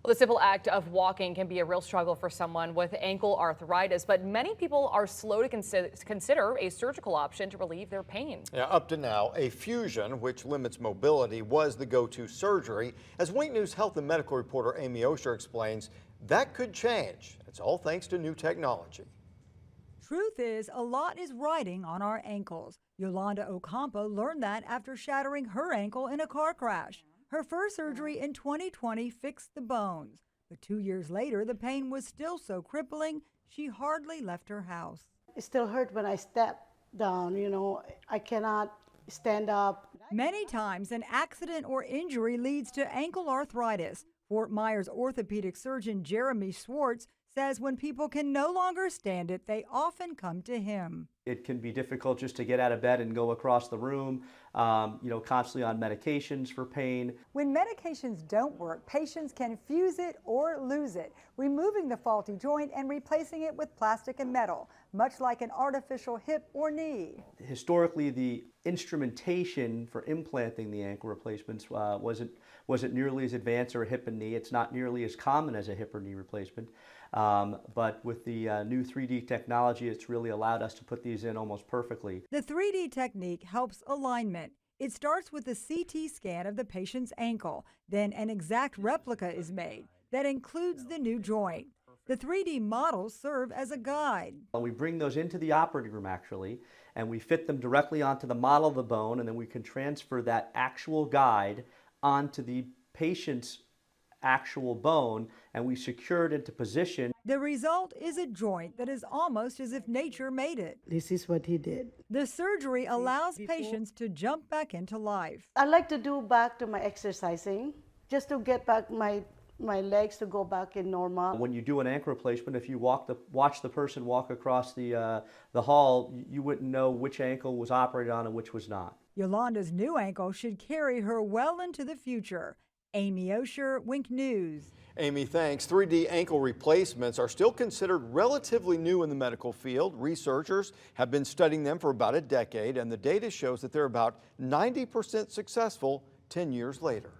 Well, the simple act of walking can be a real struggle for someone with ankle arthritis, but many people are slow to consider a surgical option to relieve their pain. Yeah, up to now, a fusion, which limits mobility, was the go-to surgery. As Wink News health and medical reporter Amy Osher explains, that could change. It's all thanks to new technology. Truth is, a lot is riding on our ankles. Yolanda Ocampo learned that after shattering her ankle in a car crash. Her first surgery in 2020 fixed the bones, but 2 years later, the pain was still so crippling, she hardly left her house. It still hurt when I step down, I cannot stand up. Many times, an accident or injury leads to ankle arthritis. Fort Myers orthopedic surgeon Jeremy Schwartz says when people can no longer stand it, they often come to him. It can be difficult just to get out of bed and go across the room, constantly on medications for pain. When medications don't work, patients can fuse it or lose it, removing the faulty joint and replacing it with plastic and metal, much like an artificial hip or knee. Historically, the instrumentation for implanting the ankle replacements wasn't nearly as advanced as a hip and knee. It's not nearly as common as a hip or knee replacement. But with the new 3D technology, it's really allowed us to put these in almost perfectly. The 3D technique helps alignment. It starts with a CT scan of the patient's ankle. Then an exact replica is made that includes the new joint. The 3D models serve as a guide. We bring those into the operating room actually, and we fit them directly onto the model of the bone, and then we can transfer that actual guide onto the patient's actual bone, and we secure it into position. The result is a joint that is almost as if nature made it. This is what he did. The surgery allows patients to jump back into life. I like to do back to my exercising, just to get back my legs to go back in normal. When you do an ankle replacement, if you watch the person walk across the hall, you wouldn't know which ankle was operated on and which was not. Yolanda's new ankle should carry her well into the future. Amy Osher, Wink News. Amy, thanks. 3D ankle replacements are still considered relatively new in the medical field. Researchers have been studying them for about a decade, and the data shows that they're about 90% successful 10 years later.